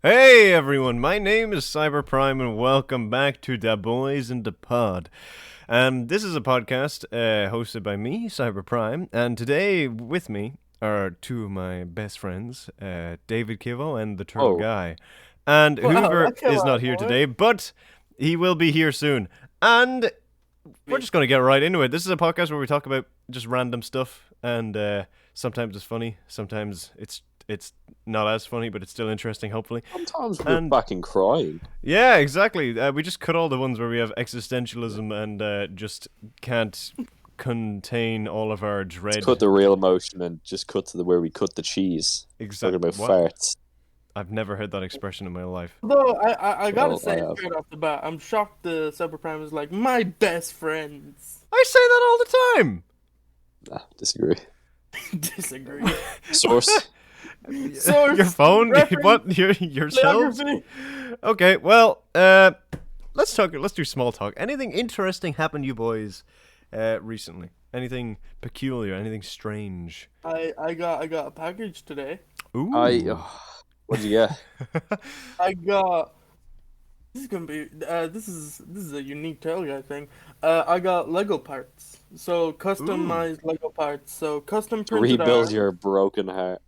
Hey everyone, my name is Cyberprime and welcome back to Da Boys in the Pod. This is a podcast hosted by me, Cyberprime, and today with me are two of my best friends, David Kivo and the Turtle Oh, Guy. And Wow, Hoover that came is not out here of today, but he will be here soon. And we're just going to get right into it. This is a podcast where we talk about just random stuff, and sometimes it's funny, sometimes it's not as funny, but it's still interesting, hopefully. sometimes we're And fucking crying. yeah, exactly. We just cut all the ones where we have existentialism and just can't contain all of our dread. Cut the real emotion and just cut to the where we cut the cheese. Talking Exactly. about What? farts. I've never heard that expression in my life. Though I gotta Well, I say have. straight off the bat, I'm shocked the Cyberprime is like my best friends. I say that all the time. Nah, disagree. Disagree. Source. Source, Your phone? reference, What? Yourselves? Bibliography. Okay. Well, let's talk. Let's do small talk. Anything interesting happened to you boys recently? Anything peculiar? Anything strange? I got a package today. Ooh. What'd you get? I got this is gonna be this is a unique Tail Guy thing. I got Lego parts. So customized Lego parts. So custom To printed rebuild arms. your broken heart.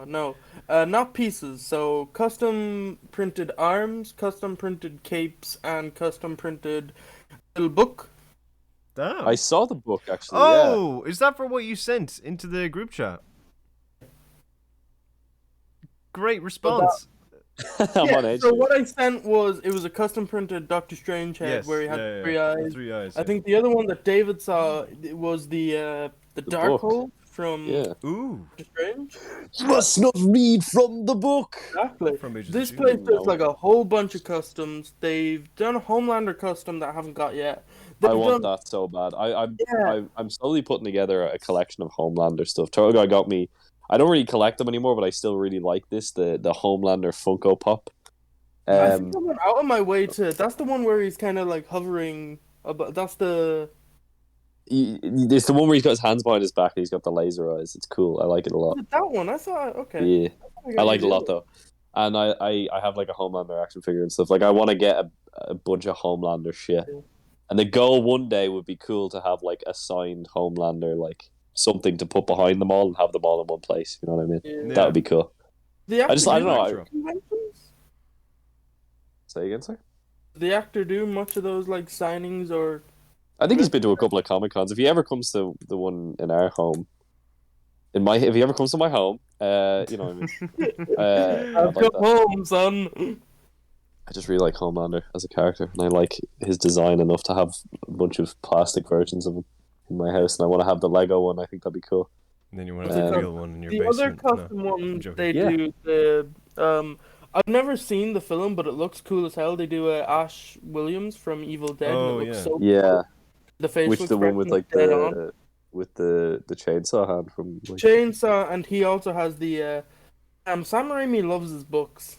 No, not pieces. So custom printed arms, custom printed capes, and custom printed little book. Damn. I saw the book actually. Oh, is that for what you sent into the group chat? Great response. Yeah. I'm Yeah, on edge. so here. what I sent was it was a custom printed Doctor Strange head Yes, where he had yeah, three yeah. eyes. Three eyes. I think the other one that David saw it was the book. Darkhold from Yeah. Ooh. Doctor Strange. You must not read from the book. Exactly. From Agents This of place S.H.I.E.L.D. does like a whole bunch of customs. They've done a Homelander custom that I haven't got yet. They've I want done that so bad. I'm yeah. I'm slowly putting together a collection of Homelander stuff. Turtle Guy got me. I don't really collect them anymore, but I still really like this. The Homelander Funko Pop. I think I went out of my way to. That's the one where he's kind of like hovering. That's the. It's the one where he's got his hands behind his back and he's got the laser eyes. It's cool. I like it a lot. Was it that one? I thought okay. Yeah, I got like it a you. lot though. And I have like a Homelander action figure and stuff. Like I want to get a bunch of Homelander shit. Yeah. And the goal one day would be cool to have like a signed Homelander, like something to put behind them all and have them all in one place. You know what I mean? Yeah. That would be cool. The actor I do don't know. much I- of conventions? Say again, sir. Did the actor do much of those like signings or? I think he's been to a couple of Comic Cons. If he ever comes to the one in our home, if he ever comes to my home, you know what I mean. I've I'd like come that. home, son. I just really like Homelander as a character, and I like his design enough to have a bunch of plastic versions of him in my house, and I want to have the Lego one. I think that'd be cool. And then you want to have Um, the real one in your The other basement. custom No, I'm one joking. they Yeah. do the I've never seen the film, but it looks cool as hell. They do Ash Williams from Evil Dead. And Oh, it looks yeah. so Yeah, cool. The facial with the one with like expression is dead on. the chainsaw hand from. Like, Chainsaw, and he also has the Sam Raimi loves his books.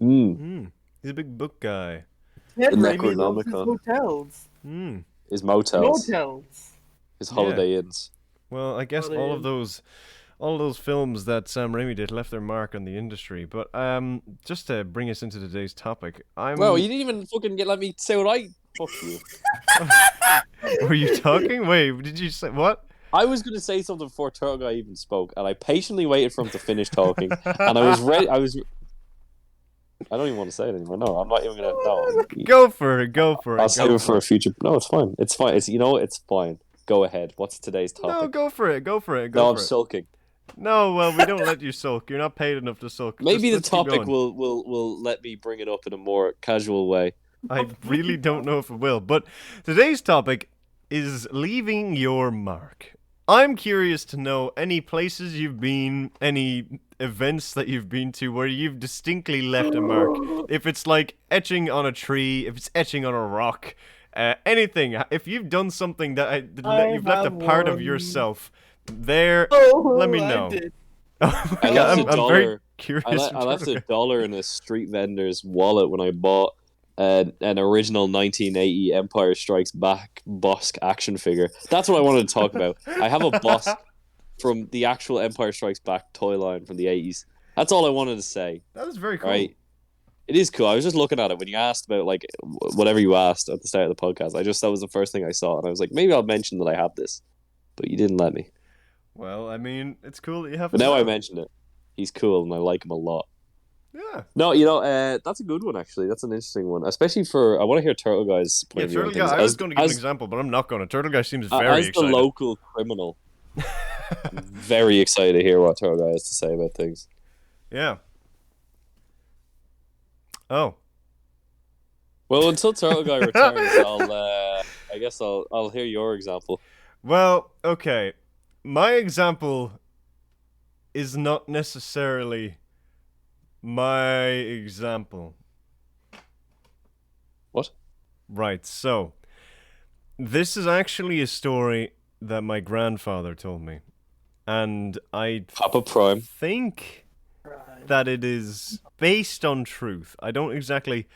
He's a big book guy. Ted The Raimi loves his Necronomicon. hotels. his motels, Motels. his Holiday Inns. Well, I guess Oh, they all of is. those films that Sam Raimi did left their mark on the industry. But just to bring us into today's topic, Well, you didn't even fucking let me say what I. Fuck you. Were you talking? Wait, did you say what? I was going to say something before Turtle Guy even spoke, and I patiently waited for him to finish talking, and I was ready. I don't even want to say it anymore. No, I'm not even going to. No. Go for it. Go for it. I'll go save it for it. a future. No, it's fine. It's fine. It's fine. Go ahead. What's today's topic? No, go for it. Go for it. No, Go I'm for it. sulking. No, well, we don't let you sulk. You're not paid enough to sulk. Maybe Let's the keep topic going. will let me bring it up in a more casual way. I really don't know if it will. But today's topic is leaving your mark. I'm curious to know any places you've been, any events that you've been to where you've distinctly left a mark. If it's like etching on a tree, if it's etching on a rock, anything. If you've done something that you've left a have part of one. yourself, there, Oh, let me I know. did. I I'm, left a I'm very dollar. curious. I left a dollar in a street vendor's wallet when I bought an original 1980 Empire Strikes Back Bosk action figure. That's what I wanted to talk about. I have a Bosk from the actual Empire Strikes Back toy line from the 80s. That's all I wanted to say. That is very cool. Right? It is cool. I was just looking at it when you asked about like whatever you asked at the start of the podcast. That was the first thing I saw, and I was like, maybe I'll mention that I have this, but you didn't let me. Well, I mean, it's cool that you have. But now I mentioned it. He's cool, and I like him a lot. Yeah. No, that's a good one actually. That's an interesting one, especially for. I want to hear Turtle Guy's point of view on Turtle Guy. things. I was going to give an example, but I'm not going to. Turtle Guy seems very as excited. the local criminal. I'm very excited to hear what Turtle Guy has to say about things. Yeah. Oh. Well, until Turtle Guy returns, I guess I'll hear your example. Well, okay. My example is not necessarily my example. What? Right, so this is actually a story that my grandfather told me. And I Papa Prime. think that it is based on truth. I don't exactly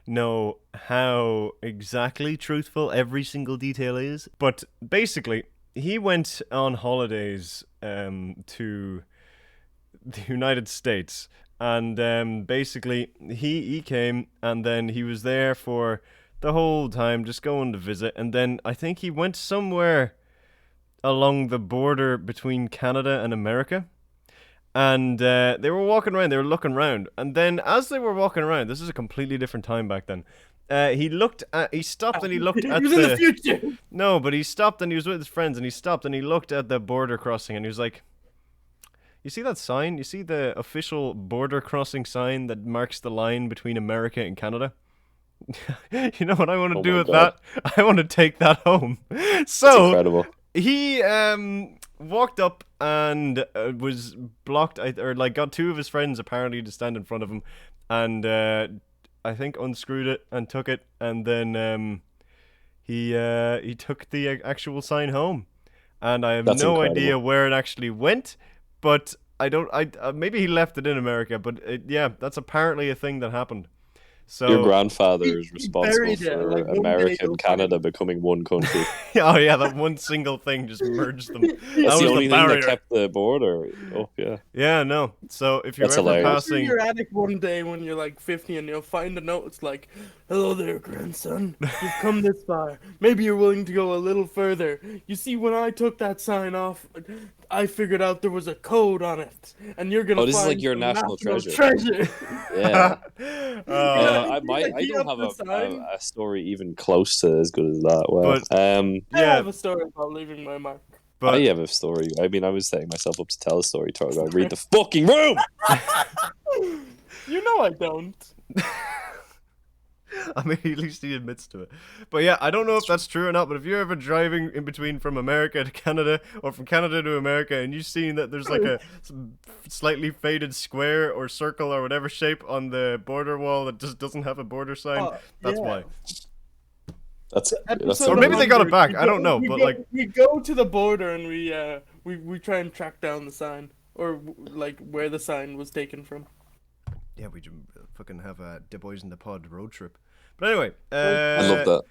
know how exactly truthful every single detail is, but basically, he went on holidays to the United States, and basically he came, and then he was there for the whole time, just going to visit, and then I think he went somewhere along the border between Canada and America. And they were walking around, they were looking around. And then as they were walking around, this is a completely different time back then. He stopped and he looked at He was in the future. No, but he stopped and he was with his friends and he stopped and he looked at the border crossing and he was like, you see that sign? You see the official border crossing sign that marks the line between America and Canada? You know what I want to do with God. that? I want to take that home. That's So incredible. he walked up and was blocked, or like got two of his friends apparently to stand in front of him, and I think unscrewed it and took it, and then he took the actual sign home, and I have That's no incredible. idea where it actually went, but I don't. Maybe he left it in America, but yeah, that's apparently a thing that happened. So Your grandfather is He responsible buried it, for like, one day America and they'll Canada becoming one country. oh yeah, that one single thing just merged them. That's That was the only the thing barrier. that kept the border up, yeah. Yeah, no. So if you're That's ever hilarious. Go through passing, your attic one day when you're like 50 and you'll find a note. It's like, "Hello there, grandson. You've come this far. Maybe you're willing to go a little further. You see, when I took that sign off, I figured out there was a code on it, and you're gonna Oh, this is find like your some national treasure. treasure." Yeah. uh, I don't have the sign. a story even close to as good as that. Well, But- I yeah, have a story about leaving my mark. but I have a story. I mean, I was setting myself up to tell a story. Turtle Guy, read the fucking room. You know I don't. I mean, at least he admits to it. But yeah, I don't know if that's true or not, but if you're ever driving in between from America to Canada or from Canada to America and you've seen that there's like a slightly faded square or circle or whatever shape on the border wall that just doesn't have a border sign, that's yeah. why. That's Episode Or maybe they got it 100, back, we I don't know, we but, go, like- we go to the border and we try and track down the sign, or like where the sign was taken from. Yeah, we just fucking have a the boys in the pod road trip. But anyway, I love that.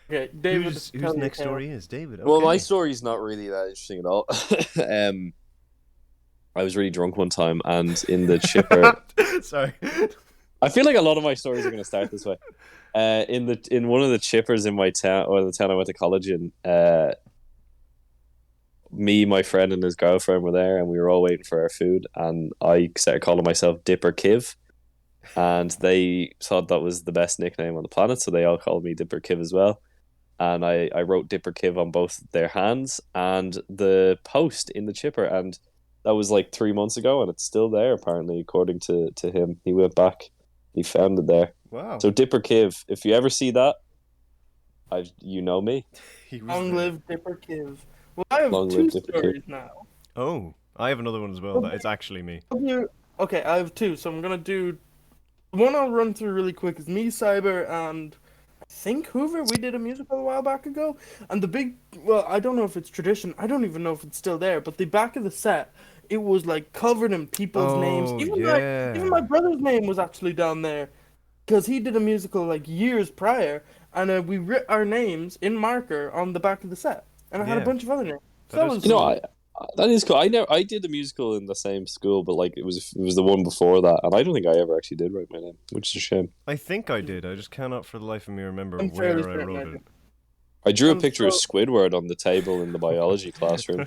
Okay, David. whose tell your next tale. story is David? Okay. Well, my story's not really that interesting at all. I was really drunk one time, and in the chipper, Sorry. I feel like a lot of my stories are going to start this way. In one of the chippers in my town, or the town I went to college in, me, my friend, and his girlfriend were there, and we were all waiting for our food. And I started calling myself Dipper Kiv, and they thought that was the best nickname on the planet, so they all called me Dipper Kiv as well. And I wrote Dipper Kiv on both their hands and the post in the chipper, and that was like 3 months ago, and it's still there apparently, according to him. He went back, he found it there. Wow. So Dipper Kiv, if you ever see that, you know me. He was Long there. live Dipper Kiv. Well, I have Long two live Dipper Kiv. stories now. Oh, I have another one as well. That it's actually me. Okay, I have two, so I'm gonna do. One I'll run through really quick is me, Cyber, and I think Hoover. We did a musical a while back ago, and the big. Well, I don't know if it's tradition. I don't even know if it's still there, but the back of the set, it was like covered in people's names. Oh, Even yeah. even my brother's name was actually down there, because he did a musical like years prior, and we writ our names in marker on the back of the set, and I had a Yeah. bunch of other names. So That that is was You know, That is cool. I did a musical in the same school, but like it was the one before that, and I don't think I ever actually did write my name, which is a shame. I think I did. I just cannot for the life of me remember I'm fairly where I certain I wrote did. it. I drew a I'm picture of so Squidward on the table in the biology classroom.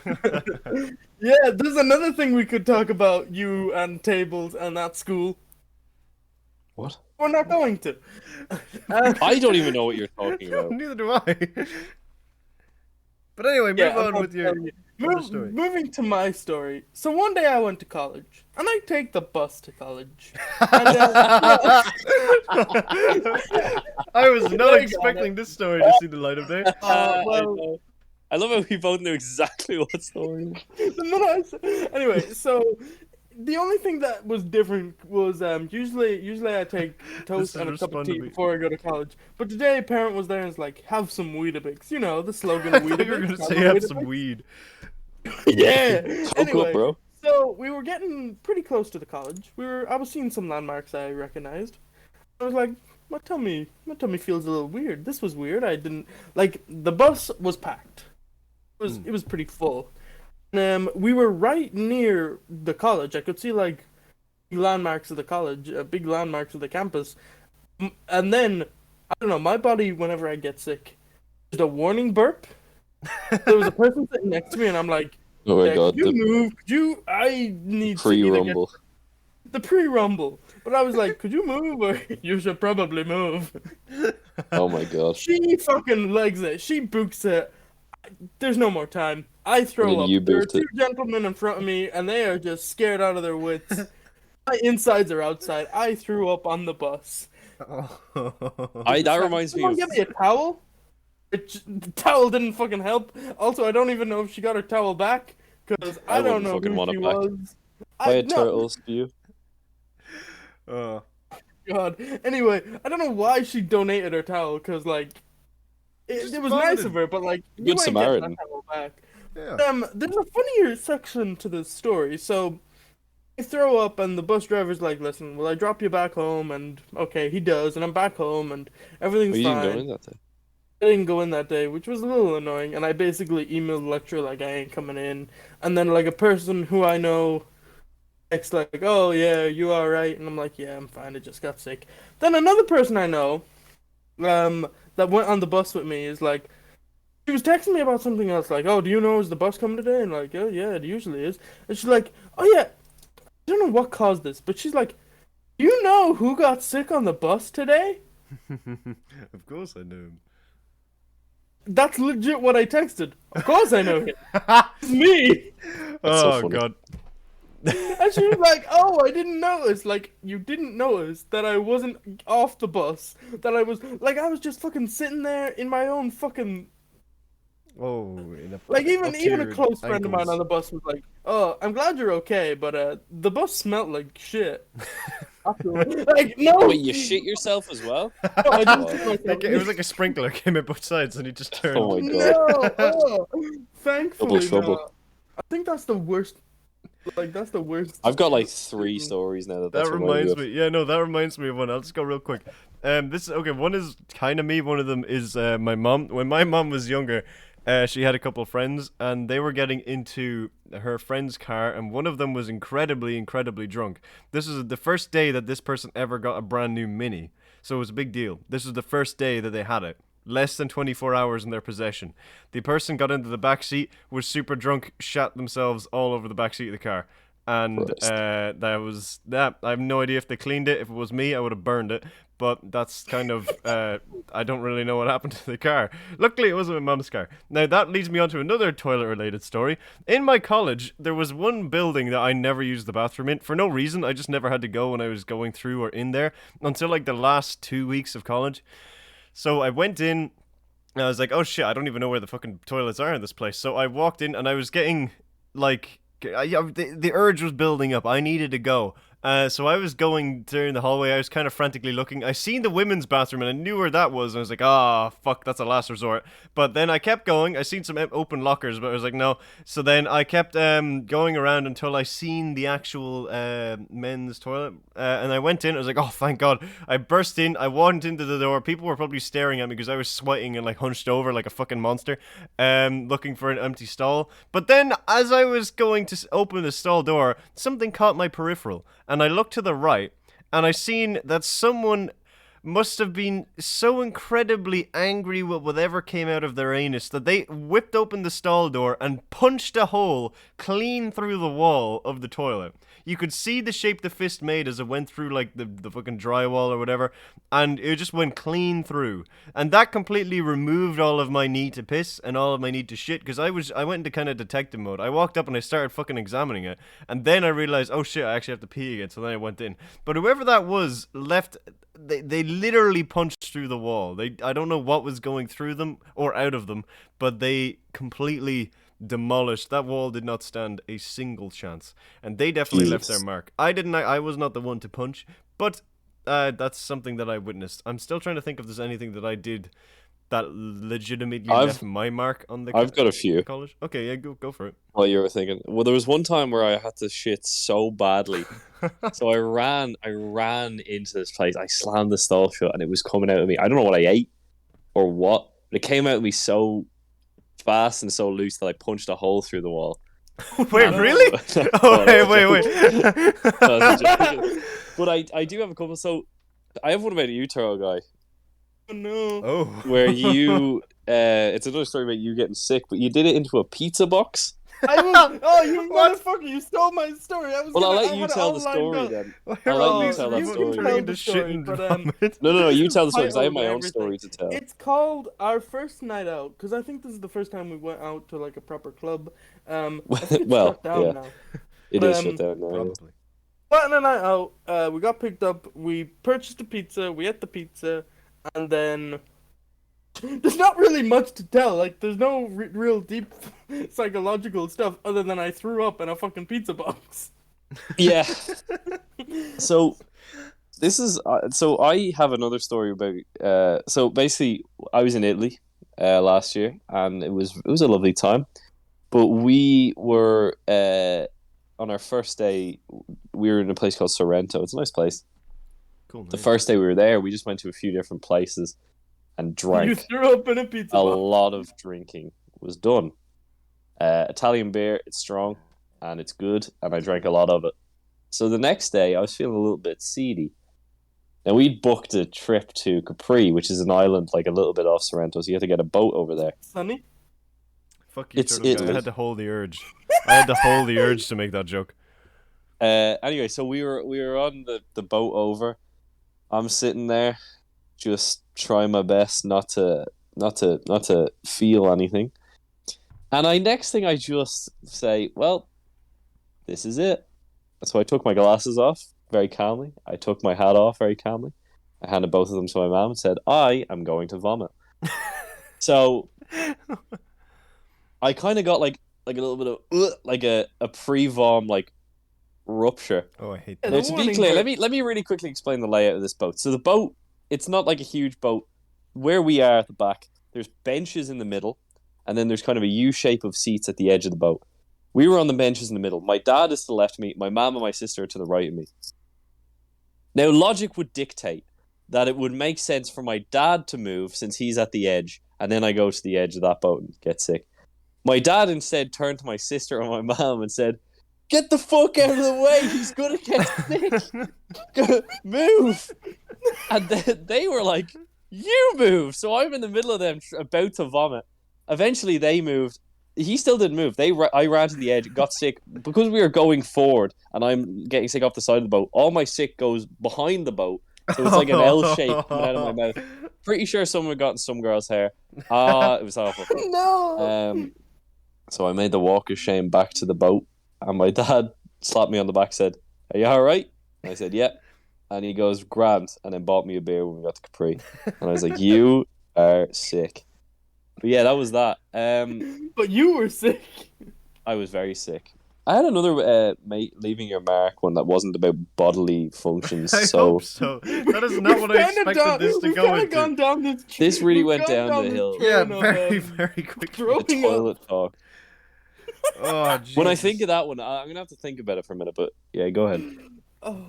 yeah. There's another thing we could talk about you and tables and that school. What? We're not going to. Uh, I don't even know what you're talking about. Neither do I. But anyway, move yeah, I'm on not with your telling you. other story. Moving to my story. So one day I went to college, and I take the bus to college. And yeah, I was not I got expecting it. this story to see the light of day. I Well, know. I love how we both knew exactly what story. anyway, so the only thing that was different was usually I take This toast is and a cup of tea responding. before I go to college. But today a parent was there and was like, have some Weetabix. You know, the slogan I thought you were Weetabix. gonna Have say a have some Weetabix. weed. Yeah. Coke up, Anyway, bro. so we were getting pretty close to the college. I was seeing some landmarks I recognized. I was like, my tummy feels a little weird. This was weird. I didn't like the bus was packed. It was pretty full. We were right near the college. I could see like landmarks of the college, big landmarks of the campus. And then I don't know. My body, whenever I get sick, just a warning burp. There was a person sitting next to me, and I'm like, Oh my yeah, god, could you the move? Could you? I need to either get pre-rumble. the pre-rumble. But I was like, could you move, or you should probably move. Oh my god. She fucking legs it. She books it. There's no more time. I And throw then up. you There are boofed it. two gentlemen in front of me, and they are just scared out of their wits. My insides are outside. I threw up on the bus. That reminds me Someone of get me a towel? The towel didn't fucking help. Also, I don't even know if she got her towel back, because I I don't wouldn't know fucking who want she it back. was. Buy a No, turtle spew. Oh. God. Anyway, I don't know why she donated her towel, because, like, Just it was nice vomited. of her, but, like, you Good ain't getting that Samaritan. towel back. Yeah. There's a funnier section to this story. So I throw up, and the bus driver's like, "Listen, will I drop you back home?" And okay, he does, and I'm back home, and Oh, everything's you didn't go fine. in that day. I didn't go in that day, which was a little annoying, and I basically emailed the lecturer like I ain't coming in, and then like a person who I know texts like, "Oh yeah, you all right?" And I'm like, "Yeah, I'm fine. I just got sick." Then another person I know, that went on the bus with me is like. She was texting me about something else, like, "Oh, do you know is the bus coming today?" And like, "Oh yeah, it usually is." And she's like, "Oh yeah, I don't know what caused this," but she's like, "Do you know who got sick on the bus today?" Of course I know. That's legit what I texted. Of course I know him. It's me. That's so Oh funny. god. And she was like, "Oh, I didn't notice. Like, you didn't notice that I wasn't off the bus. That I was like, I was just fucking sitting there in my own fucking." Oh, in a, Like up to even a your close friend of mine ankles. on the bus was like, "Oh, I'm glad you're okay, but the bus smelled like shit." Afterwards. Like no, Wait, you shit yourself as well? no, I didn't Oh. shit myself. It was like a sprinkler came in both sides and he just turned. Oh my god. No, oh, Double thankfully trouble. no. I think that's the worst. Like that's the worst. I've got like 3 stories now that's That reminded reminds me me. Yeah, no, that reminds me of one. I'll just go real quick. This is okay. One is kind of me. One of them is my mom. When my mom was younger, she had a couple of friends, and they were getting into her friend's car, and one of them was incredibly, incredibly drunk. This is the first day that this person ever got a brand new Mini, so it was a big deal. This was the first day that they had it. Less than 24 hours in their possession. The person got into the back seat, was super drunk, shat themselves all over the back seat of the car. And Christ. that was that. I have no idea if they cleaned it. If it was me, I would have burned it. But that's kind of I don't really know what happened to the car. Luckily, it wasn't my mum's car. Now that leads me on to another toilet-related story. In my college, there was one building that I never used the bathroom in for no reason. I just never had to go when I was going through or in there until like the last 2 weeks of college. So I went in, and I was like, oh shit, I don't even know where the fucking toilets are in this place. So I walked in, and I was getting, like, the urge was building up. I needed to go. So I was going during the hallway. I was kind of frantically looking. I seen the women's bathroom and I knew where that was. And I was like, ah, fuck, that's a last resort. But then I kept going. I seen some open lockers, but I was like, no. So then I kept going around until I seen the actual men's toilet. And I went in. I was like, oh, thank God. I burst in. I walked into the door. People were probably staring at me because I was sweating and like hunched over like a fucking monster, looking for an empty stall. But then as I was going to open the stall door, something caught my peripheral. And I looked to the right, and I seen that someone must have been so incredibly angry with whatever came out of their anus that they whipped open the stall door and punched a hole clean through the wall of the toilet. You could see the shape the fist made as it went through like the fucking drywall or whatever, and it just went clean through. And that completely removed all of my need to piss and all of my need to shit, because I went into kind of detective mode. I walked up and I started fucking examining it, and then I realized, oh shit, I actually have to pee again, so then I went in. But whoever that was left, they literally punched through the wall. I don't know what was going through them or out of them, but they completely demolished. That wall did not stand a single chance, and they definitely left their mark. I was not the one to punch, but that's something that I witnessed. I'm still trying to think if there's anything that I did that legitimately left my mark on the I've got a few. college. Okay, yeah, go for it. While you were thinking, well, there was one time where I had to shit so badly, so I ran into this place. I slammed the stall shut, and it was coming out of me. I don't know what I ate or what, but it came out of me so fast and so loose that I punched a hole through the wall. Wait, really? Oh, wait. But I do have a couple. So I have one about you, Turo guy. Oh no! Oh, Where you, it's another story about you getting sick, but you did it into a pizza box. You motherfucker! You stole my story. I'll let you tell the story then. I'll let you tell that story. No, you tell the story because I have my own story to tell. It's called our first night out, because I think this is the first time we went out to like a proper club. I think it's shut down now. It is shut down now. Probably. But on a night out, we got picked up. We purchased a pizza. We ate the pizza, and then there's not really much to tell. Like, there's no real deep psychological stuff other than I threw up in a fucking pizza box. Yeah. So this is so I have another story about. So basically, I was in Italy last year, and it was a lovely time. But we were on our first day. We were in a place called Sorrento. It's a nice place. Cool. Nice. The first day we were there, we just went to a few different places and drank. You threw up in a pizza box. A lot of drinking was done. Italian beer, it's strong and it's good, and I drank a lot of it. So the next day, I was feeling a little bit seedy. Now, we'd booked a trip to Capri, which is an island like a little bit off Sorrento, so you have to get a boat over there. Sunny? Fuck you, It's Turtle guy. Italy. I had to hold the urge. I had to hold the urge to make that joke. Anyway, so we were on the boat over. I'm sitting there, just trying my best not to feel anything. And next thing I just say, well, this is it. So I took my glasses off very calmly. I took my hat off very calmly. I handed both of them to my mom and said, I am going to vomit. So I kind of got like a little bit of like a pre-vom like rupture. Oh, I hate Yeah, that. Now, to be clear, let me really quickly explain the layout of this boat. So the boat, it's not like a huge boat. Where we are at the back, there's benches in the middle, and then there's kind of a U shape of seats at the edge of the boat. We were on the benches in the middle. My dad is to the left of me. My mum and my sister are to the right of me. Now, logic would dictate that it would make sense for my dad to move since he's at the edge, and then I go to the edge of that boat and get sick. My dad instead turned to my sister and my mum and said, "Get the fuck out of the way! He's gonna get sick! Move!" And then they were like, "You move!" So I'm in the middle of them about to vomit. Eventually they moved. He still didn't move. I ran to the edge, got sick. Because we were going forward and I'm getting sick off the side of the boat, all my sick goes behind the boat. So it's like an L shape coming out of my mouth. Pretty sure someone had gotten some girl's hair. It was awful. No! So I made the walk of shame back to the boat, and my dad slapped me on the back, said, "Are you alright?" And I said, "Yeah." And he goes, "Grand," and then bought me a beer when we got to Capri. And I was like, "You are sick." But yeah, that was that. But you were sick. I was very sick. I had another mate leaving your mark one that wasn't about bodily functions. I So hope so. That is not what I expected this to we've go kind of into. gone down this. this really we've went gone down the this hill. Yeah, train of, very quickly. The throwing toilet up. talk. Oh, When I Jesus. think of that one, I'm gonna have to think about it for a minute. But yeah, go ahead. Oh.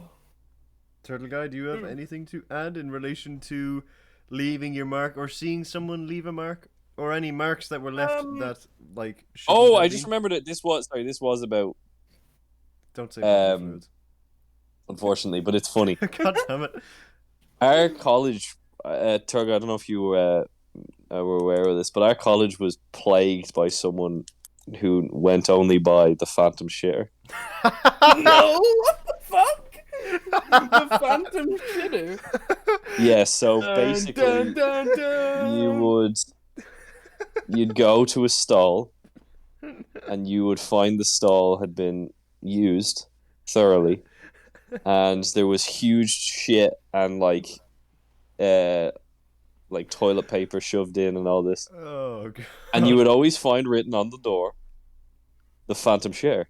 Turtle Guy, do you have anything to add in relation to leaving your mark or seeing someone leave a mark? Or any marks that were left that, like, shouldn't Oh, have I just been? remembered it. This was about Don't say bodily um, fluids. unfortunately, but it's funny. God damn it. Our college, Turg, I don't know if you were aware of this, but our college was plagued by someone who went only by the Phantom Shitter. No, what the fuck? The Phantom Shitter. Yeah, so Dun, basically, dun, dun. you'd go to a stall, and you would find the stall had been used thoroughly, and there was huge shit and like toilet paper shoved in and all this, Oh, God. and you would always find written on the door, "The Phantom Share."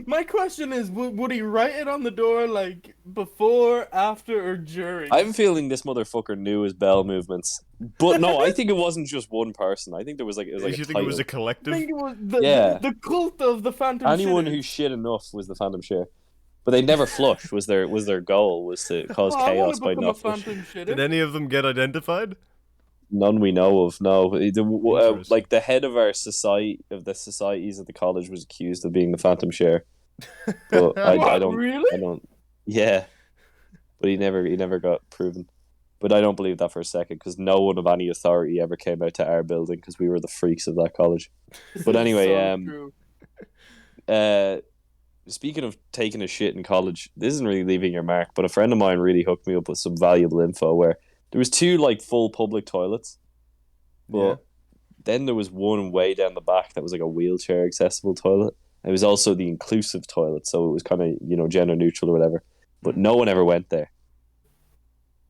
My question is, would he write it on the door like before, after, or during? I have a feeling this motherfucker knew his bowel movements, but no, I think it wasn't just one person. I think there was like it was like you a think it was a title. I collective? think it was Yeah. the cult of the Phantom Anyone Shitter. who shit enough was the Phantom Share, but they never flush. Was their goal was to cause Oh, I want chaos to by become a not flushing. Phantom Shitter. Did any of them get identified? None we know of. No, Interesting. like the head of our societies at the college was accused of being the Phantom Share, but I What, don't. really? I don't. Yeah, but he never got proven. But I don't believe that for a second because no one of any authority ever came out to our building because we were the freaks of that college. This But is anyway, so true. speaking of taking a shit in college, this isn't really leaving your mark, but a friend of mine really hooked me up with some valuable info where there was two like full public toilets, but Yeah. then there was one way down the back that was like a wheelchair accessible toilet. It was also the inclusive toilet, so it was kind of gender neutral or whatever. But no one ever went there.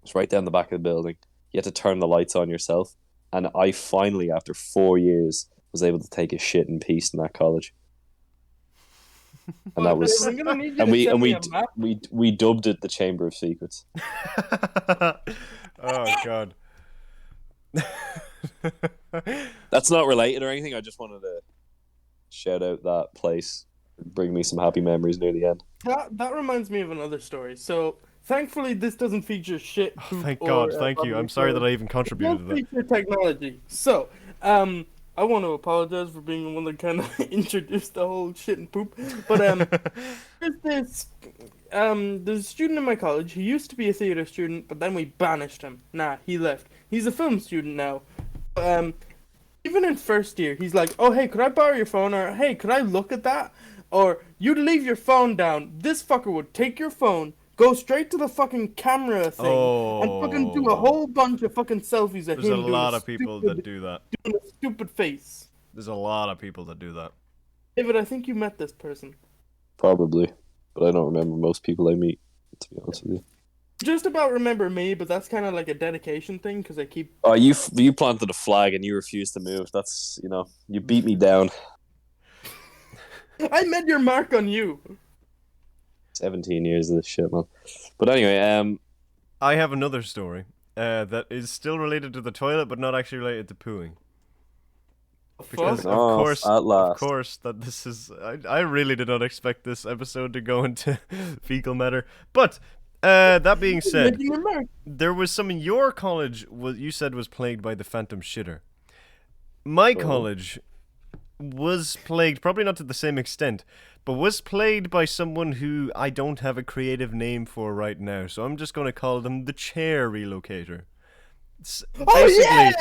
It's right down the back of the building. You had to turn the lights on yourself, and I finally, after 4 years, was able to take a shit in peace in that college. And that was, I'm gonna need you and to send me a map. we dubbed it the Chamber of Secrets. Oh, God. That's not related or anything. I just wanted to shout out that place, bring me some happy memories near the end. That reminds me of another story. So thankfully, this doesn't feature shit. Poop, Thank or, God, thank you. bodily I'm sorry that fluids. I even It contributed does to that. feature technology. So, I want to apologize for being the one that kind of introduced the whole shit and poop. But there's a student in my college. He used to be a theater student, but then we banished him. Nah, he left. He's a film student now. Even in first year, he's like, "Oh, hey, could I borrow your phone?" Or, "Hey, could I look at that?" Or, "You'd leave your phone down." This fucker would take your phone, go straight to the fucking camera thing, and fucking do a whole bunch of fucking selfies of There's a him lot doing of people stupid, that do that. doing a stupid face. There's a lot of people that do that. David, I think you met this person. Probably, but I don't remember most people I meet, to be honest with you. Just about remember me, but that's kind of like a dedication thing because I keep. Oh, you planted a flag and you refused to move. That's you beat me down. I made your mark on you. 17 years of this shit, man. But anyway, I have another story that is still related to the toilet, but not actually related to pooing. Because Fuck. at of course, that this is. I really did not expect this episode to go into fecal matter. But that being said, Making your mark. there was some in your college. You said was plagued by the phantom shitter. My college was plagued, probably not to the same extent, but was plagued by someone who I don't have a creative name for right now. So I'm just going to call them the chair relocator. Basically,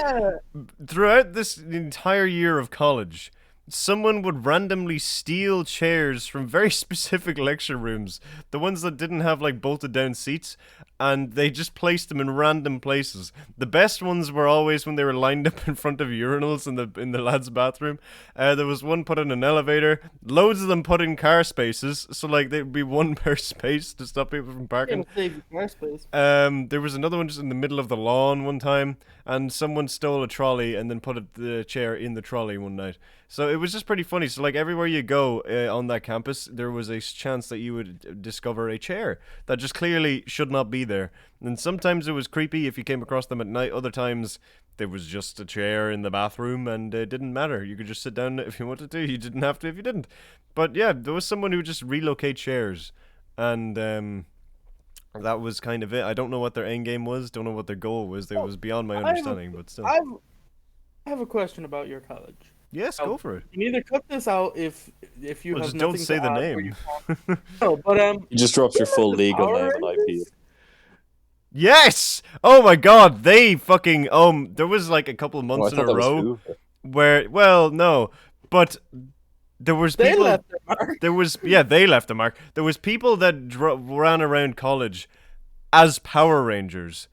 throughout this entire year of college, someone would randomly steal chairs from very specific lecture rooms, the ones that didn't have like bolted down seats, and they just placed them in random places. The best ones were always when they were lined up in front of urinals in the lads' bathroom. There was one put in an elevator, loads of them put in car spaces, so like there'd be one per space to stop people from parking. Save your car space. There was another one just in the middle of the lawn one time, and someone stole a trolley and then put the chair in the trolley one night. So it was just pretty funny. So like everywhere you go on that campus, there was a chance that you would discover a chair that just clearly should not be there. And sometimes it was creepy if you came across them at night. Other times there was just a chair in the bathroom, and it didn't matter. You could just sit down if you wanted to. You didn't have to if you didn't. But yeah, there was someone who would just relocate chairs, and that was kind of it. I don't know what their end game was. Don't know what their goal was. It was beyond my understanding, but still. I have a question about your college. Yes, go for it. You can either cut this out if you Well, have just don't nothing say to the add, or name. you can't. No, but You just dropped your full legal Power name and IP. Rangers? Yes! Oh my god, they fucking there was like a couple of Oh, I months in thought a that was row Hoover. where no, but there was they people left their mark. there was they left a mark. There was people that ran around college as Power Rangers.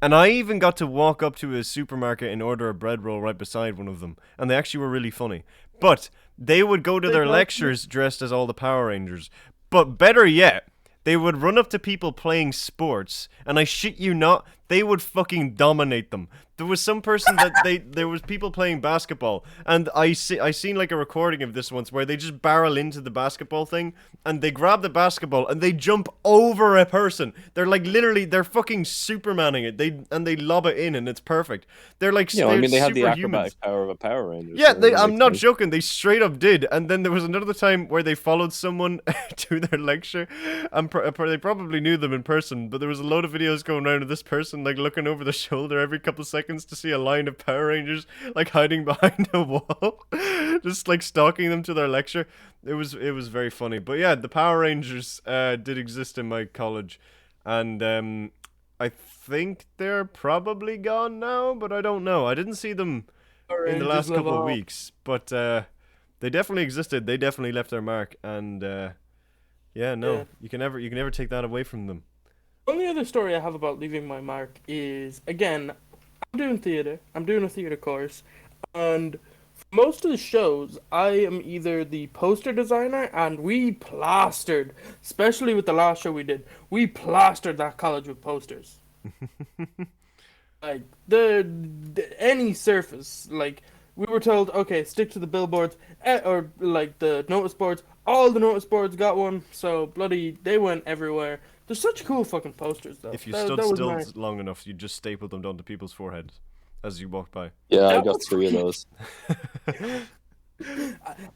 And I even got to walk up to a supermarket and order a bread roll right beside one of them, and they actually were really funny. But they would go to their lectures dressed as all the Power Rangers. But better yet, they would run up to people playing sports, and I shit you not, they would fucking dominate them. There was some person that there was people playing basketball, and I seen like a recording of this once where they just barrel into the basketball thing, and they grab the basketball and they jump over a person. They're like literally they're fucking Supermaning it. They lob it in and it's perfect. They're like Yeah, I mean, they had the superhumans. acrobatic power of a Power Ranger. Yeah, so I'm makes not sense. joking. They straight up did. And then there was another time where they followed someone to their lecture. And they probably knew them in person, but there was a load of videos going around of this person like looking over the shoulder every couple of seconds to see a line of Power Rangers like hiding behind a wall, just like stalking them to their lecture. It was very funny. But yeah, the Power Rangers did exist in my college, and I think they're probably gone now, but I don't know. I didn't see them in the last couple of weeks, but they definitely existed. They definitely left their mark, and you can never take that away from them. The only other story I have about leaving my mark is, again, I'm doing theater. I'm doing a theater course, and for most of the shows, I am either the poster designer, and we plastered, especially with the last show we did, we plastered that college with posters. Like any surface, like we were told, okay, stick to the billboards, or like the notice boards. All the notice boards got one, so bloody they went everywhere. There's such cool fucking posters though. If you That stood was still nice. long enough, you just stapled them onto people's foreheads as you walked by. Yeah, I That got was 3 of those.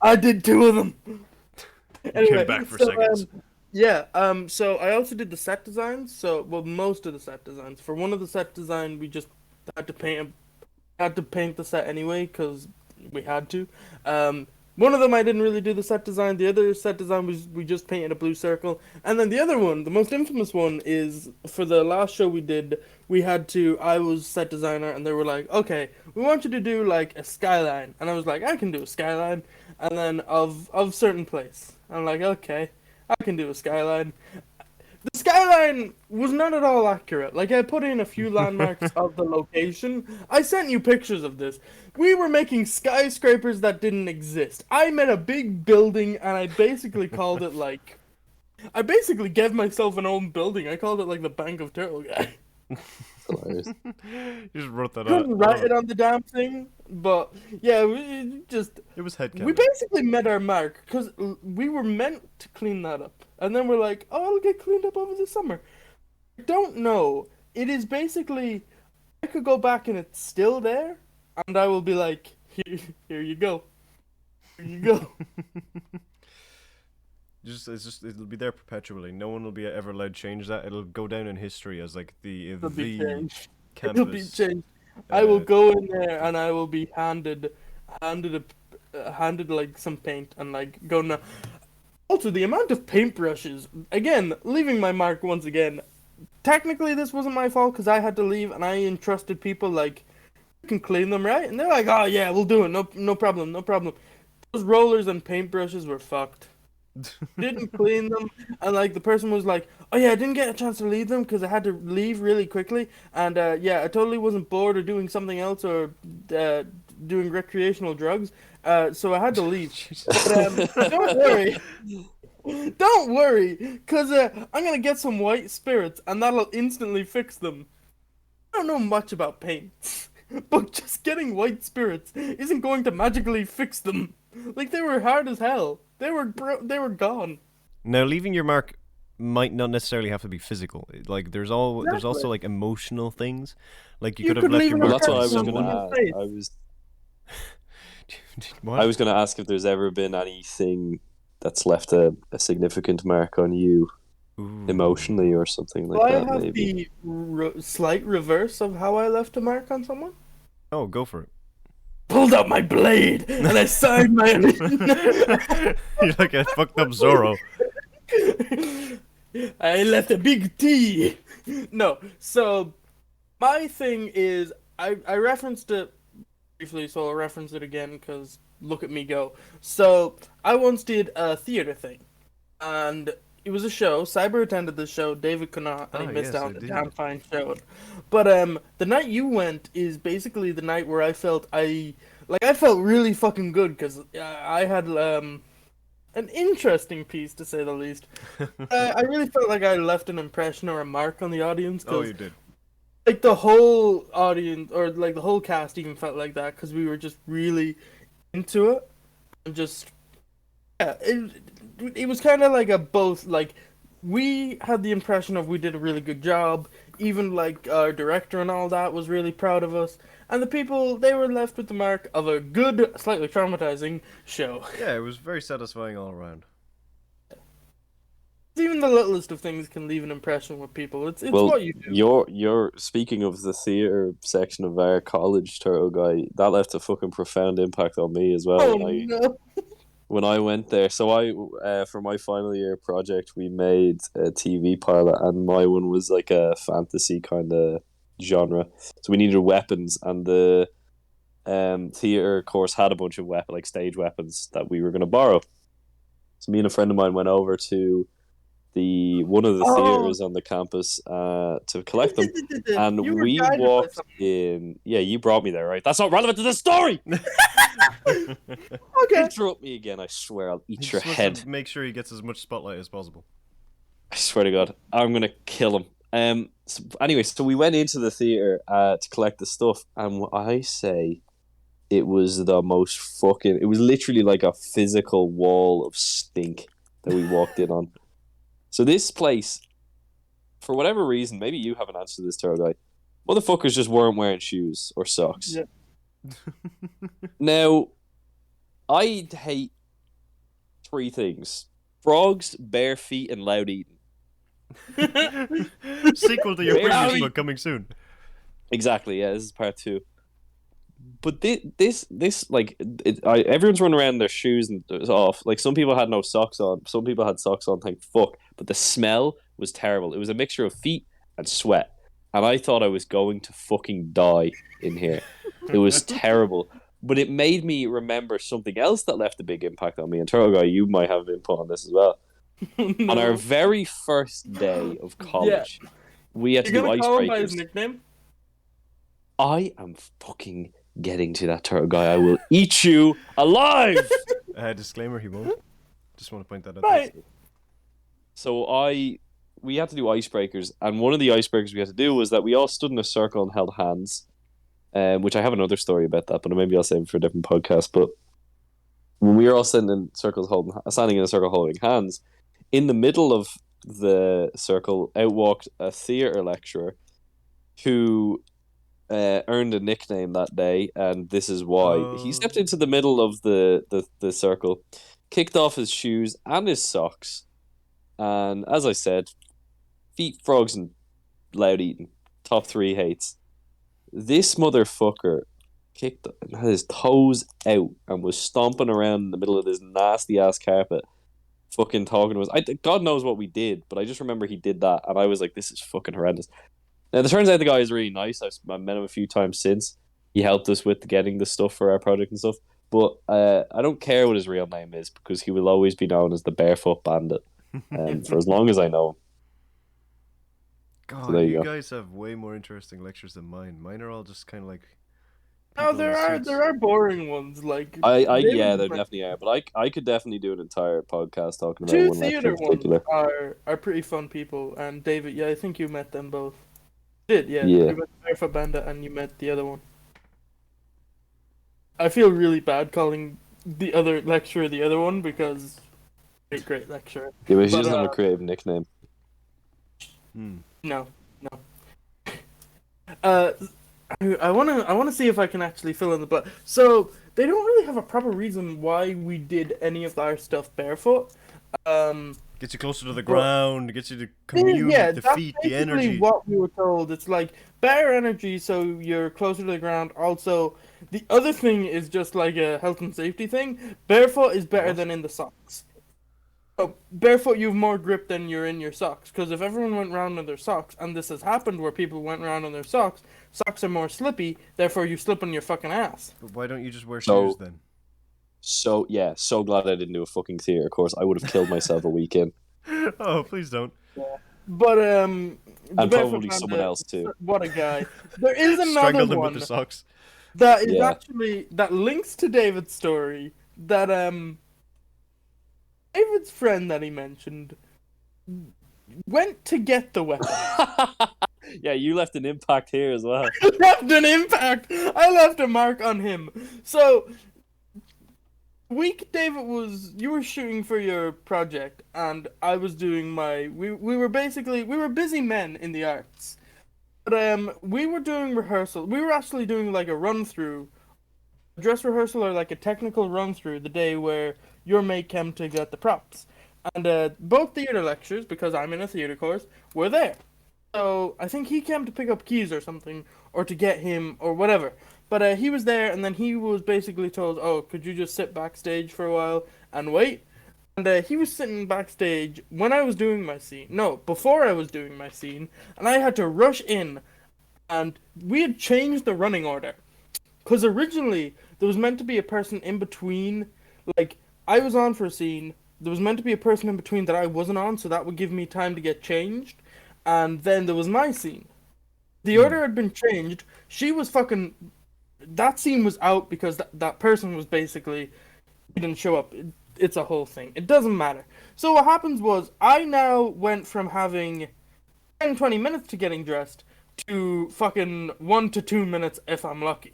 I did 2 of them. Anyway, back for seconds. So I also did the set designs. So, well, most of the set designs. For one of the set design, we just had to paint the set anyway because we had to. One of them I didn't really do the set design. The other set design was we just painted a blue circle. And then the other one, the most infamous one, is for the last show we did. I was set designer, and they were like, okay, we want you to do like a skyline. And I was like, I can do a skyline. And then of certain place. I'm like, okay, I can do a skyline. The skyline was not at all accurate. Like, I put in a few landmarks of the location. I sent you pictures of this. We were making skyscrapers that didn't exist. I made a big building, and I basically called it, like... I basically gave myself an own building. I called it, like, the Bank of Turtle Guy. Hilarious. You just wrote that Couldn't out. write it on the damn thing, but, yeah, It was headcanon. we basically met our mark, because we were meant to clean that up. And then we're like, oh, it'll get cleaned up over the summer. I don't know. It is basically, I could go back and it's still there, and I will be like, here you go. Here you go. It'll be there perpetually. No one will be ever allowed to change that. It'll go down in history as like It'll be the changed. campus. It'll be changed. I will go in there and I will be handed like some paint and like go now. Also, the amount of paintbrushes, again, leaving my mark once again. Technically, this wasn't my fault because I had to leave and I entrusted people like, you can clean them, right? And they're like, oh yeah, we'll do it. No problem, no problem. Those rollers and paintbrushes were fucked. Didn't clean them, and like the person was like, oh yeah, I didn't get a chance to leave them because I had to leave really quickly, and yeah, I totally wasn't bored or doing something else or doing recreational drugs, so I had to leave. But don't worry, because I'm gonna get some white spirits and that'll instantly fix them. I don't know much about paint. but just getting white spirits isn't going to magically fix them. Like, they were hard as hell. They were gone. Now, leaving your mark might not necessarily have to be physical. Like, there's Exactly. also like emotional things. Like, you You could have could left leave your an Well, mark that's what on I was impression going on to someone's ask. face. What? I was going to ask if there's ever been anything that's left a significant mark on you Ooh. emotionally or something like Do I that, have maybe. the slight reverse of how I left a mark on someone? Oh, go for it. Pulled out my blade and I signed my. You're like a fucked up Zorro. I left a big T. No, so my thing is I referenced it briefly, so I'll reference it again because look at me go. So I once did a theater thing, and it was a show. Cyber attended the show. David could not, and he missed Yes, out I on a did. damn fine show. But the night you went is basically the night where I felt I felt really fucking good because I had an interesting piece to say the least. I really felt like I left an impression or a mark on the audience Oh, because you did. like the whole audience or like the whole cast even felt like that because we were just really into it and just yeah, it was kind of like a both like we had the impression of we did a really good job, even like our director and all that was really proud of us, and the people they were left with the mark of a good, slightly traumatizing show. Yeah, it was very satisfying all around. Even the littlest of things can leave an impression with people. It's Well, what you do. you're speaking of the theater section of our college, Turtle Guy. That left a fucking profound impact on me as well. Oh no! When I went there, so for my final year project, we made a TV pilot, and my one was like a fantasy kind of genre. So we needed weapons, and the theater course had a bunch of like stage weapons that we were going to borrow. So me and a friend of mine went over to the one of the Oh, theaters on the campus to collect them, and you were we guided by walked something. in. Yeah, you brought me there, right? That's not relevant to the story. Okay. Interrupt me again. I swear I'll He eat your just wants head. to make sure he gets as much spotlight as possible. I swear to God, I'm gonna kill him. Anyway, so we went into the theater to collect the stuff, and I say it was the most fucking. It was literally like a physical wall of stink that we walked in on. So this place, for whatever reason, maybe you have an answer to this, Turtle Guy. Motherfuckers just weren't wearing shoes or socks. Yeah. Now, I hate three things: frogs, bare feet, and loud eating. Sequel to your Very previous loud. book coming soon. Exactly. Yeah, this is part two. But this like everyone's running around in their shoes and it's off. Like some people had no socks on. Some people had socks on. Thank fuck. But the smell was terrible. It was a mixture of feet and sweat, and I thought I was going to fucking die in here. It was terrible. But it made me remember something else that left a big impact on me. And Turtle Guy, you might have input on this as well. No. On our very first day of college, we had to You're do gonna call him by his icebreakers. nickname? I am fucking getting to that, Turtle Guy. I will eat you alive. Disclaimer: he won't. Just want to point that out. Right. So we had to do icebreakers, and one of the icebreakers we had to do was that we all stood in a circle and held hands. Which I have another story about that, but maybe I'll save it for a different podcast. But when we were all standing in a circle holding hands, in the middle of the circle, out walked a theatre lecturer who earned a nickname that day, and this is why. He stepped into the middle of the circle, kicked off his shoes and his socks, and as I said, feet, frogs, and loud eating. Top three hates. This motherfucker had his toes out and was stomping around in the middle of this nasty ass carpet, fucking talking to us. God knows what we did, but I just remember he did that, and I was like, "This is fucking horrendous." Now, it turns out the guy is really nice. I've met him a few times since. He helped us with getting the stuff for our project and stuff. But I don't care what his real name is because he will always be known as the Barefoot Bandit, for as long as I know him. God, So there you you go. guys have way more interesting lectures than mine. Mine are all just kind of like. No, people in suits. there are boring ones like Yeah, there like, definitely are. But I could definitely do an entire podcast talking about two one lecture theater in particular. ones are pretty fun people. And David, yeah, I think you met them both. Did yeah? Yeah. You met Barefoot Bandit and you met the other one. I feel really bad calling the other lecturer the other one because great lecturer. Yeah, but he But doesn't have a creative nickname. no, no. Uh, I wanna see if I can actually fill in the blank. So they don't really have a proper reason why we did any of our stuff barefoot. Gets you closer to the ground, gets you to commune Yeah, with the that's feet, the basically energy. what we were told. It's like better energy, so you're closer to the ground. Also, the other thing is just like a health and safety thing. Barefoot is better What? than in the socks. So barefoot, you have more grip than you're in your socks. Because if everyone went round in their socks, and this has happened where people went round in their socks, socks are more slippy. Therefore, you slip on your fucking ass. But why don't you just wear So shoes then? so glad I didn't do a fucking theater course. I would have killed myself a week in, Oh, please don't. But the and barefoot probably someone panda, else too. what a guy. There is another Strangled him with one the socks. that is Yeah. actually that links to David's story. That David's friend that he mentioned went to get the weapon. Yeah, you left an impact here as well. Left an impact. I left a mark on him. So week you were shooting for your project and I was doing my we were busy men in the arts. But we were doing rehearsal. We were actually doing like a run through, a dress rehearsal or like a technical run through the day where your mate came to get the props. And both theater lectures, because I'm in a theater course, were there. So I think he came to pick up keys or something, or to get him, or whatever. But he was there, and then he was basically told, "Oh, could you just sit backstage for a while and wait?" And he was sitting backstage when I was doing my scene. No, before I was doing my scene, and I had to rush in, and we had changed the running order. Because originally, there was meant to be a person in between, like, I was on for a scene, there was meant to be a person in between that I wasn't on, so that would give me time to get changed, and then there was my scene. The order had been changed, she was fucking... That scene was out because that person was basically... He didn't show up. It's a whole thing. It doesn't matter. So what happens was, I now went from having 10-20 minutes to getting dressed to fucking 1 to 2 minutes if I'm lucky.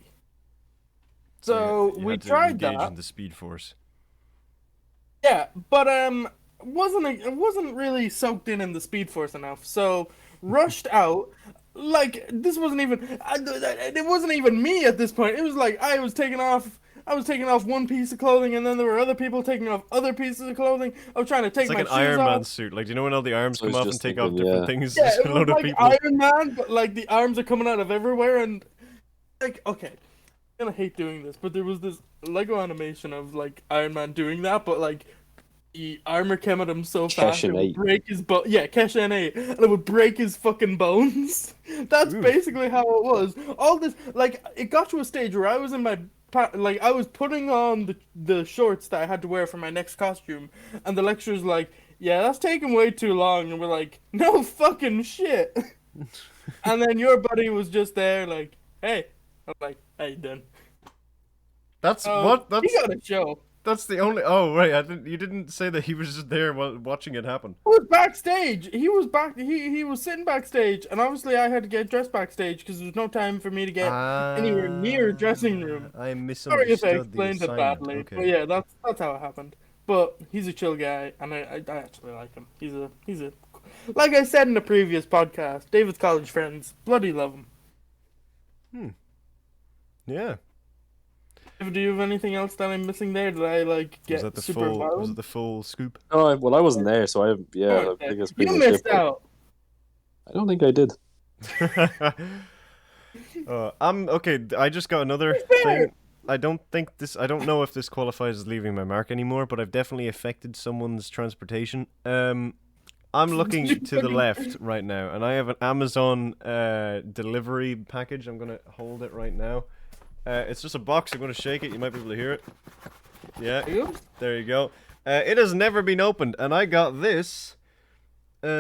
So you we had to tried engage that. in the speed force. Yeah, but it wasn't really soaked in the Speed Force enough. So rushed out. Like this wasn't even it wasn't even me at this point. It was like I was taking off one piece of clothing, and then there were other people taking off other pieces of clothing. I was trying to take It's like my an shoes Iron Man off. suit. Like, do you know when all the arms So I come was off and just take off thinking, different yeah. things? Yeah, Just it a was load of like people. Iron Man, but like the arms are coming out of everywhere, and like okay, I'm gonna hate doing this, but there was this Lego animation of like Iron Man doing that, but like the armor came at him so fast it would Keshin 8. break his bone. Yeah, Keshin 8, and it would break his fucking bones. That's Oof. basically how it was. All this, like, it got to a stage where I was in my like I was putting on the shorts that I had to wear for my next costume, and the lecturer's like, "Yeah, that's taking way too long," and we're like, "No fucking shit." And then your buddy was just there, like, "Hey," I'm like, "How you doing?" That's So what? he got a show. That's the only. Oh right, you didn't say that he was just there while watching it happen. He was backstage. He was back. He was sitting backstage, and obviously I had to get dressed backstage because there was no time for me to get anywhere near a dressing room. I Sorry if I misunderstood the explained it assignment. badly, Okay. but yeah, that's how it happened. But he's a chill guy, and I actually like him. He's a like I said in the previous podcast, David's college friends bloody love him. Yeah. Do you have anything else that I'm missing there? Did I like Was get that the super full? Was violent? it the full scoop? Oh, well, I wasn't there, so I think it's pretty You much missed it. out. I don't think I did. I'm okay. I just got another thing. I don't know if this qualifies as leaving my mark anymore, but I've definitely affected someone's transportation. I'm looking to the left right now, and I have an Amazon delivery package. I'm gonna hold it right now. It's just a box. I'm gonna shake it. You might be able to hear it. Yeah, there you go. It has never been opened, and I got this. Where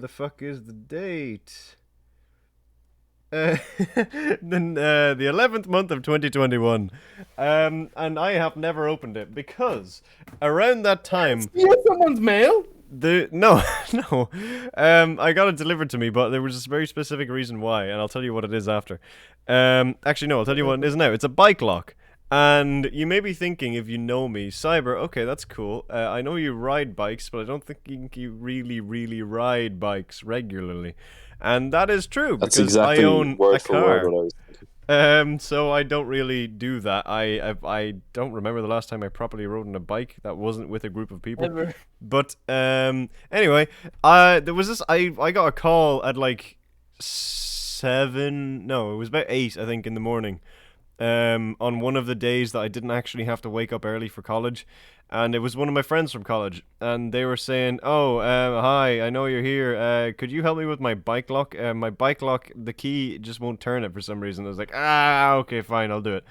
the fuck is the date? The 11th month of 2021, and I have never opened it because around that time, You have someone's mail. No, no. I got it delivered to me, but there was a very specific reason why, and I'll tell you what it is after. Actually, no, I'll tell you what it is now. It's a bike lock. And you may be thinking, if you know me, Cyber, okay, that's cool. I know you ride bikes, but I don't think you really, really ride bikes regularly. And that is true, That's because exactly I own word a for word car. what I was thinking. So I don't really do that. I don't remember the last time I properly rode on a bike that wasn't with a group of people. Ever. But anyway, there was this. I got a call at like 7. No, it was about 8, I think, in the morning. On one of the days that I didn't actually have to wake up early for college, and it was one of my friends from college, and they were saying, "Oh, hi, I know you're here. Could you help me with my bike lock? My bike lock, the key just won't turn it for some reason." I was like, okay, fine, I'll do it."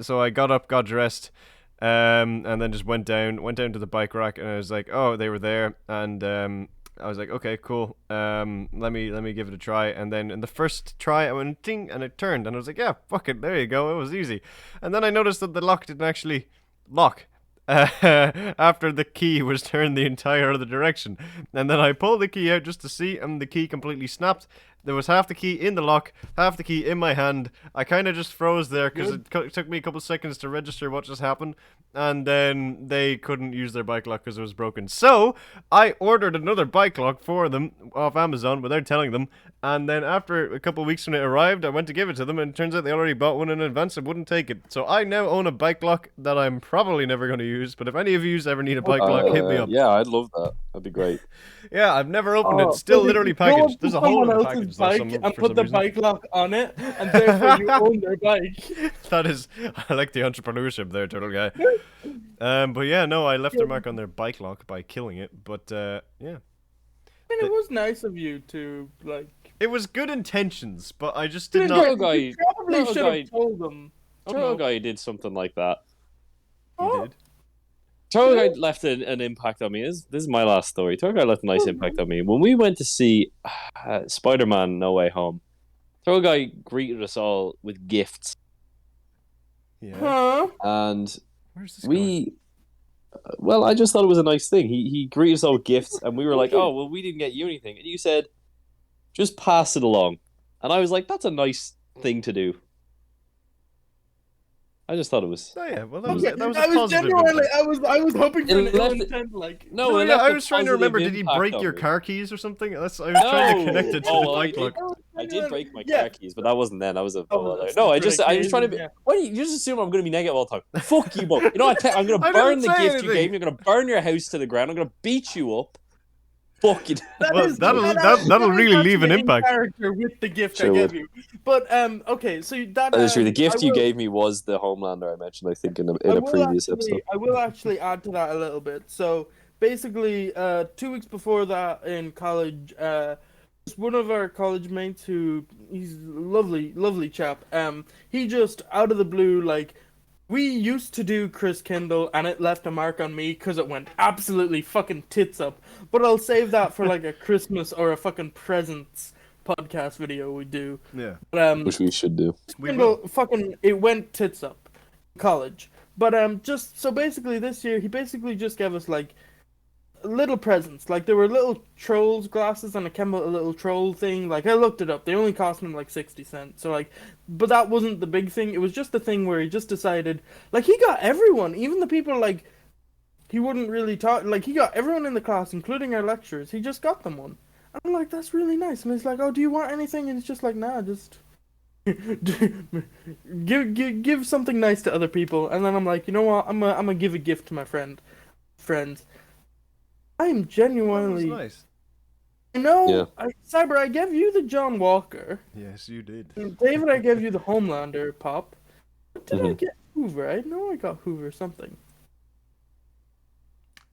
So I got up, got dressed, and then just went down to the bike rack, and I was like, "Oh, they were there," and I was like, okay, cool. Let me give it a try. And then in the first try, I went ding, and it turned. And I was like, yeah, fuck it, there you go. It was easy. And then I noticed that the lock didn't actually lock after the key was turned the entire other direction. And then I pulled the key out just to see, and the key completely snapped. There was half the key in the lock, half the key in my hand. I kind of just froze there because it took me a couple seconds to register what just happened. And then they couldn't use their bike lock because it was broken. So I ordered another bike lock for them off Amazon without telling them. And then after a couple of weeks when it arrived, I went to give it to them, and it turns out they already bought one in advance and wouldn't take it. So I now own a bike lock that I'm probably never going to use. But if any of you ever need a bike lock, hit me up. Yeah, I'd love that. That'd be great. Yeah, I've never opened it. Still literally packaged. There's a hole in the package. Bike and put the bike lock on it, and therefore you own their bike. That is, I like the entrepreneurship there, turtle guy. But yeah, no, I left their mark on their bike lock by killing it. But yeah, I mean, it was nice of you to like. it was good intentions, but I just did Turtle not. guy, You probably turtle should guy, have told them. Oh, turtle no. guy did something like that. He did. Turtle guy left an impact on me. This is my last story. Turtle guy left a nice impact on me. When we went to see Spider-Man: No Way Home, Turtle guy greeted us all with gifts, Yeah. Huh? and Where's this going? well, I just thought it was a nice thing. He greeted us all with gifts, and we were like, "Oh, well, we didn't get you anything," and you said, "Just pass it along," and I was like, "That's a nice thing to do." I just thought it was. Oh yeah, well that was Yeah, that was a I was positive genuinely, impact. I was hoping for It an left ill it- intent, like. No, No, it yeah, left I a was trying to positive remember. Did he impact break on your me. car keys or something? I was trying to connect it to Oh, the well, bike lock. I did break my Yeah. car keys, but that wasn't then. That was a that's no. I pretty was trying to be. crazy, yeah. Why do you just assume I'm going to be negative all the time? Fuck you both. You know what? I'm going I to burn didn't the say gift you anything. gave me. I'm going to burn your house to the ground. I'm going to beat you up. Fuck you. Well, that'll really leave an impact. Character with the gift Sure I gave would. you, but okay, so that That is true. The I gift you will- gave me was the Homelander I mentioned. I think in I a will previous actually- episode. I will actually add to that a little bit. So basically, 2 weeks before that in college, just one of our college mates who he's a lovely chap. He just out of the blue, like, we used to do Chris Kindle, and it left a mark on me because it went absolutely fucking tits up. But I'll save that for like a Christmas or a fucking presents podcast video we do. Yeah. But, Which we should do. We Kindle fucking it went tits up in college. But just so basically this year he basically just gave us like little presents. Like there were little trolls glasses and it came with a little troll thing. Like I looked it up. They only cost him like 60 cents. So like but that wasn't the big thing. It was just the thing where he just decided like he got everyone, even the people like he wouldn't really talk like he got everyone in the class, including our lecturers. He just got them one. And I'm like, that's really nice. And he's like, oh, do you want anything? And it's just like, nah, just give something nice to other people. And then I'm like, you know what? I'm gonna give a gift to my friends. I'm That was genuinely. nice. Yeah. Cyber, I gave you the John Walker. Yes, you did. And David, I gave you the Homelander pop. What did I Mhm. get Hoover? I know I got Hoover something.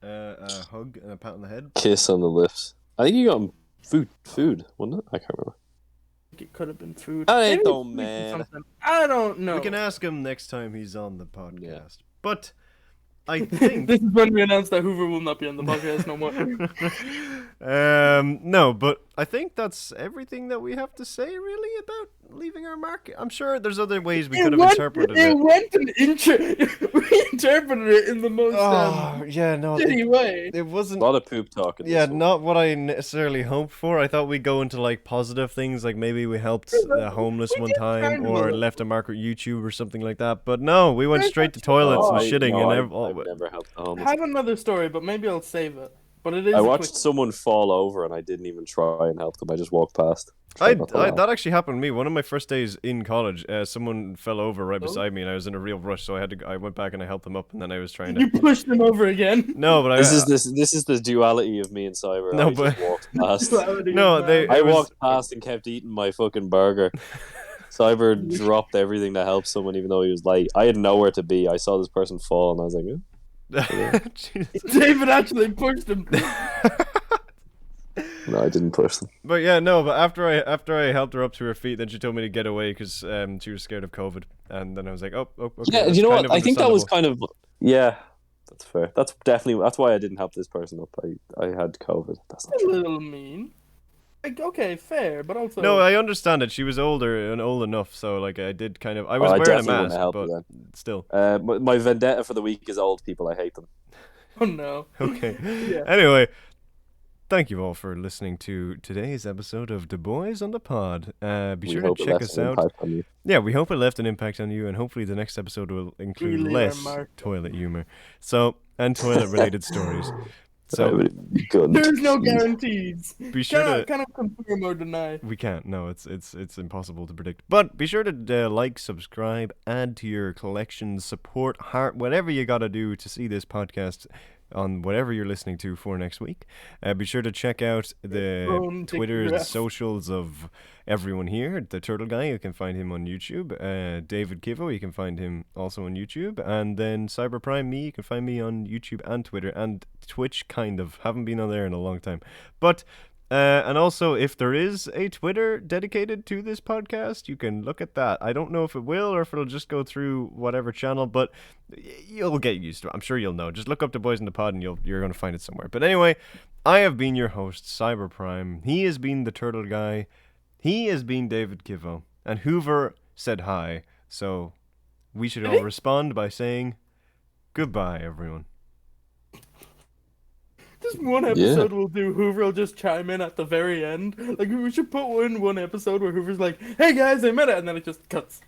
A hug and a pat on the head. Kiss on the lips. I think you got him food, wasn't it? I can't remember. I think it could have been food. I Maybe don't, sweet or man. something. I don't know. We can ask him next time he's on the podcast. Yeah. But I think This is when we announced that Hoover will not be on the podcast no more. no, but I think that's everything that we have to say, really, about leaving our mark. I'm sure there's other ways we could have interpreted it. We interpreted it in the most yeah, no, shitty way. it A wasn't. lot of poop talk. In Yeah, this one. not what I necessarily hoped for. I thought we'd go into like positive things, like maybe we helped the homeless We one did time, kind of a or little. left a mark at YouTube or something like that. But no, we went Yeah, straight to that's toilets and I- shitting no, and I've never helped the I homeless. have another story, but maybe I'll save it. But it is. I a watched quick... someone fall over and I didn't even try and help them. I just walked past. I Tried not to laugh. that actually happened to me. One of my first days in college, someone fell over right beside me, and I was in a real rush, so I went back and I helped them up, and then I was trying to. You pushed him over again. No, but This is the duality of me and Cyber. No, I just walked past. No, they- I it was- walked past and kept eating my fucking burger. Cyber dropped everything to help someone, even though he was late. I had nowhere to be. I saw this person fall, and I was like, Jesus. David actually pushed him. no, I didn't push them. But yeah, no. But after I helped her up to her feet, then she told me to get away because she was scared of COVID, and then I was like, oh okay. Yeah, that's you know kind what? of I think that was understandable. kind of yeah. That's fair. That's why I didn't help this person up. I had COVID. That's not A true. little mean. Like, okay, fair, but also. No, I understand it. She was older and old enough, so like I did kind of. I was I wearing a definitely wouldn't mask, help but you still. My vendetta for the week is old people. I hate them. Oh no. Okay. Yeah. Anyway, thank you all for listening to today's episode of The Boys on the Pod. Be We sure to hope it check left us an out. impact on you. Yeah, we hope it left an impact on you, and hopefully the next episode will include leave our less mark. toilet humor. So, and toilet-related stories. So Good. There's no guarantees. be sure to. Cannot confirm or deny. We can't. No, it's impossible to predict. But be sure to like, subscribe, add to your collection, support, heart, whatever you got to do to see this podcast on whatever you're listening to for next week. Be sure to check out the Own Twitters, the digress. socials of everyone here. The Turtle Guy, you can find him on YouTube. David Kivo, you can find him also on YouTube. And then Cyberprime, me, you can find me on YouTube and Twitter and Twitch, kind of. Haven't been on there in a long time. But and also, if there is a Twitter dedicated to this podcast, you can look at that. I don't know if it will or if it'll just go through whatever channel, but you'll get used to it. I'm sure you'll know. Just look up The Boys in the Pod and you're going to find it somewhere. But anyway, I have been your host, Cyberprime. He has been the Turtle Guy. He has been David Kivo. And Hoover said hi. So we should all respond by saying goodbye, everyone. Just one episode we'll do. Hoover will just chime in at the very end. Like, we should put one episode where Hoover's like, "Hey guys, I met it," and then it just cuts.